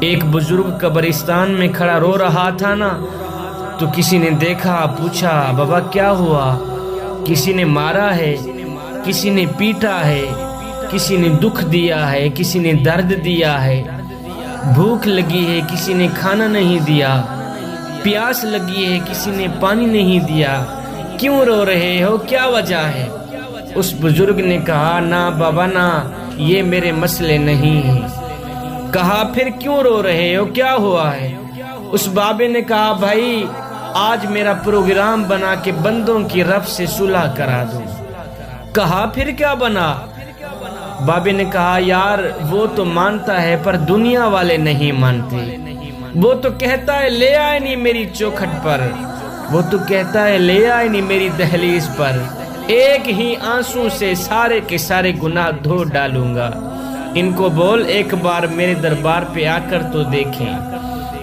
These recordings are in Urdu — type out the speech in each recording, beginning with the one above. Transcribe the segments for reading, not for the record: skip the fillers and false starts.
ایک بزرگ قبرستان میں کھڑا رو رہا تھا نا، تو کسی نے دیکھا، پوچھا بابا کیا ہوا؟ کسی نے مارا ہے، کسی نے پیٹا ہے، کسی نے دکھ دیا ہے، کسی نے درد دیا ہے، بھوک لگی ہے، کسی نے کھانا نہیں دیا، پیاس لگی ہے، کسی نے پانی نہیں دیا، کیوں رو رہے ہو؟ کیا وجہ ہے؟ اس بزرگ نے کہا نا بابا نا، یہ میرے مسئلے نہیں ہیں۔ کہا پھر کیوں رو رہے ہو؟ کیا ہوا ہے؟ اس بابے نے کہا بھائی آج میرا پروگرام بنا کہ بندوں کی رب سے صلح کرا دوں۔ کہا پھر کیا بنا؟ بابے نے کہا یار وہ تو مانتا ہے پر دنیا والے نہیں مانتے۔ وہ تو کہتا ہے لے آئے نہیں میری چوکھٹ پر، وہ تو کہتا ہے لے آئے نہیں میری دہلیز پر، ایک ہی آنسو سے سارے کے سارے گناہ دھو ڈالوں گا۔ ان کو بول ایک بار میرے دربار پہ آ کر تو دیکھیں،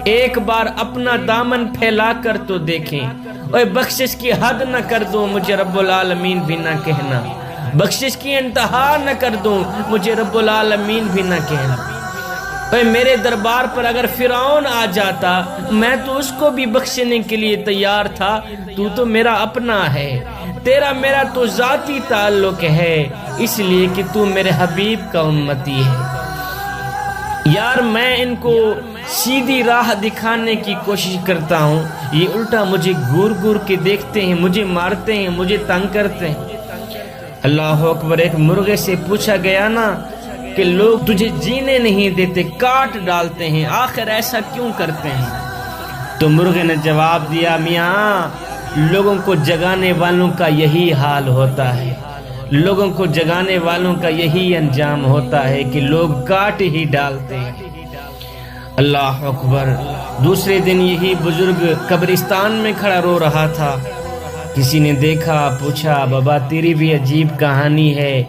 ایک بار اپنا دامن پھیلا کر تو دیکھیں۔ اوے بخشش کی حد نہ کر دوں مجھے رب العالمین بھی نہ کہنا، بخشش کی انتہا نہ کر دوں مجھے رب العالمین بھی نہ کہنا۔ اوے میرے دربار پر اگر فرعون آ جاتا میں تو اس کو بھی بخشنے کے لیے تیار تھا، تو میرا اپنا ہے، تیرا میرا تو ذاتی تعلق ہے، اس لیے کہ تو میرے حبیب کا امتی ہے۔ یار میں ان کو سیدھی راہ دکھانے کی کوشش کرتا ہوں، یہ الٹا مجھے گور گور کے دیکھتے ہیں، مجھے مارتے ہیں، مجھے تنگ کرتے ہیں۔ اللہ اکبر۔ ایک مرغے سے پوچھا گیا نا کہ لوگ تجھے جینے نہیں دیتے، کاٹ ڈالتے ہیں، آخر ایسا کیوں کرتے ہیں؟ تو مرغے نے جواب دیا میاں لوگوں کو جگانے والوں کا یہی حال ہوتا ہے، لوگوں کو جگانے والوں کا یہی انجام ہوتا ہے کہ لوگ کاٹ ہی ڈالتے ہیں۔ اللہ اکبر۔ دوسرے دن یہی بزرگ قبرستان میں کھڑا رو رہا تھا، کسی نے دیکھا، پوچھا بابا تیری بھی عجیب کہانی ہے،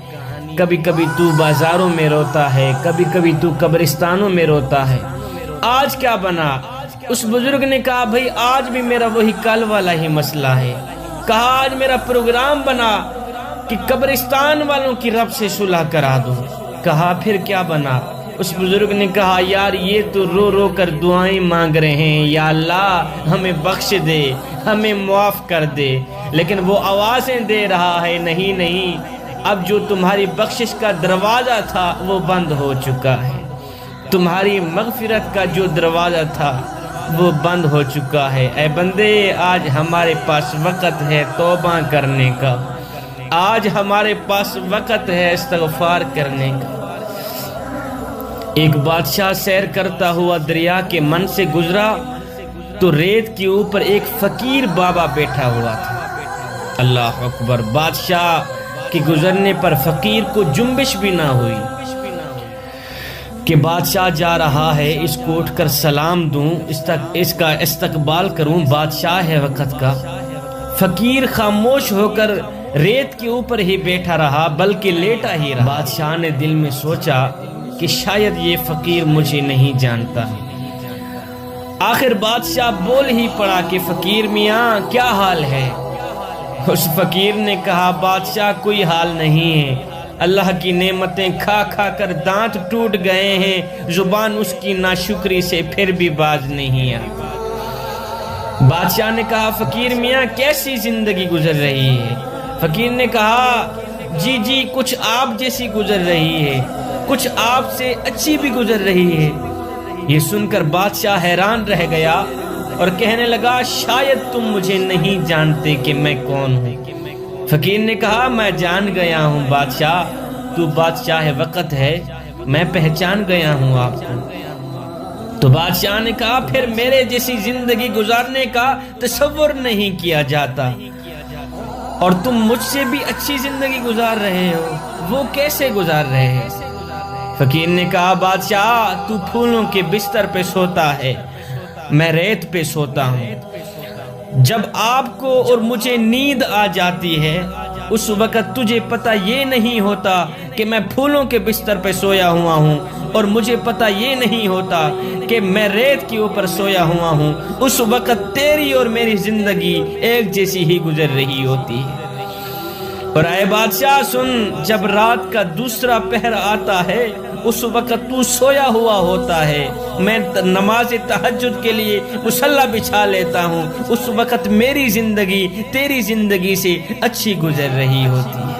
کبھی کبھی تو بازاروں میں روتا ہے، کبھی کبھی تو قبرستانوں میں روتا ہے، آج کیا بنا؟ اس بزرگ نے کہا بھئی آج بھی میرا وہی کل والا ہی مسئلہ ہے۔ کہا آج میرا پروگرام بنا کہ قبرستان والوں کی رب سے صلح کرا دوں۔ کہا پھر کیا بنا؟ اس بزرگ نے کہا یار یہ تو رو رو کر دعائیں مانگ رہے ہیں، یا اللہ ہمیں بخش دے، ہمیں معاف کر دے، لیکن وہ آوازیں دے رہا ہے نہیں نہیں، اب جو تمہاری بخشش کا دروازہ تھا وہ بند ہو چکا ہے، تمہاری مغفرت کا جو دروازہ تھا وہ بند ہو چکا ہے۔ اے بندے آج ہمارے پاس وقت ہے توبہ کرنے کا، آج ہمارے پاس وقت ہے استغفار کرنے کا۔ ایک بادشاہ سیر کرتا ہوا دریا کے من سے گزرا تو ریت کے اوپر ایک فقیر بابا بیٹھا ہوا تھا۔ اللہ اکبر۔ بادشاہ کے گزرنے پر فقیر کو جنبش بھی نہ ہوئی کہ بادشاہ جا رہا ہے، اس کو اٹھ کر سلام دوں، اس کا استقبال کروں، بادشاہ ہے وقت کا۔ فقیر خاموش ہو کر ریت کے اوپر ہی بیٹھا رہا، بلکہ لیٹا ہی رہا۔ بادشاہ نے دل میں سوچا کہ شاید یہ فقیر مجھے نہیں جانتا۔ آخر بادشاہ بول ہی پڑا کہ فقیر میاں کیا حال ہے؟ اس فقیر نے کہا بادشاہ کوئی حال نہیں ہے، اللہ کی نعمتیں کھا کھا کر دانت ٹوٹ گئے ہیں، زبان اس کی ناشکری سے پھر بھی باز نہیں آتا۔ بادشاہ نے کہا فقیر میاں کیسی زندگی گزر رہی ہے؟ فقیر نے کہا جی کچھ آپ جیسی گزر رہی ہے، کچھ آپ سے اچھی بھی گزر رہی ہے۔ یہ سن کر بادشاہ حیران رہ گیا اور کہنے لگا شاید تم مجھے نہیں جانتے کہ میں کون ہوں۔ فقیر نے کہا میں جان گیا ہوں بادشاہ، تو بادشاہ وقت ہے، میں پہچان گیا ہوں آپ کو۔ تو بادشاہ نے کہا پھر میرے جیسی زندگی گزارنے کا تصور نہیں کیا جاتا، اور تم مجھ سے بھی اچھی زندگی گزار رہے ہو، وہ کیسے گزار رہے ہیں؟ فقیر نے کہا بادشاہ تو پھولوں کے بستر پہ سوتا ہے، میں ریت پہ سوتا ہوں۔ جب آپ کو اور مجھے نیند آ جاتی ہے اس وقت تجھے پتہ یہ نہیں ہوتا کہ میں پھولوں کے بستر پہ سویا ہوا ہوں، اور مجھے پتہ یہ نہیں ہوتا کہ میں ریت کے اوپر سویا ہوا ہوں۔ اس وقت تیری اور میری زندگی ایک جیسی ہی گزر رہی ہوتی ہے۔ اور اے بادشاہ سن، جب رات کا دوسرا پہر آتا ہے اس وقت تو سویا ہوا ہوتا ہے، میں نماز تہجد کے لیے مصلی بچھا لیتا ہوں، اس وقت میری زندگی تیری زندگی سے اچھی گزر رہی ہوتی ہے۔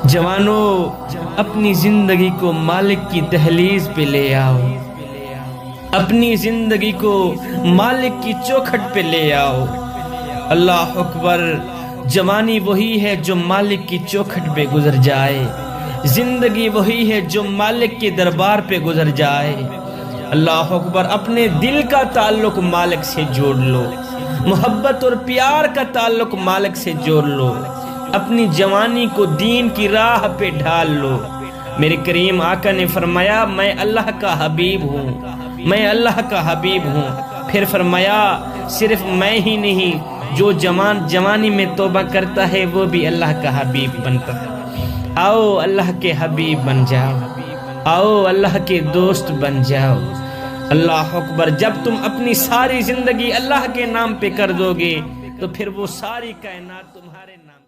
جوانوں، اپنی زندگی کو مالک کی دہلیز پہ لے آؤ، اپنی زندگی کو مالک کی چوکھٹ پہ لے آؤ۔ اللہ اکبر، جوانی وہی ہے جو مالک کی چوکھٹ پہ گزر جائے، زندگی وہی ہے جو مالک کے دربار پہ گزر جائے۔ اللہ اکبر، اپنے دل کا تعلق مالک سے جوڑ لو، محبت اور پیار کا تعلق مالک سے جوڑ لو، اپنی جوانی کو دین کی راہ پہ ڈھال لو۔ میرے کریم آقا نے فرمایا میں اللہ کا حبیب ہوں، میں اللہ کا حبیب ہوں۔ پھر فرمایا صرف میں ہی نہیں، جو جوانی میں توبہ کرتا ہے وہ بھی اللہ کا حبیب بنتا ہے۔ آؤ اللہ کے حبیب بن جاؤ، آؤ اللہ کے دوست بن جاؤ۔ اللہ اکبر، جب تم اپنی ساری زندگی اللہ کے نام پہ کر دو گے تو پھر وہ ساری کائنات تمہارے نام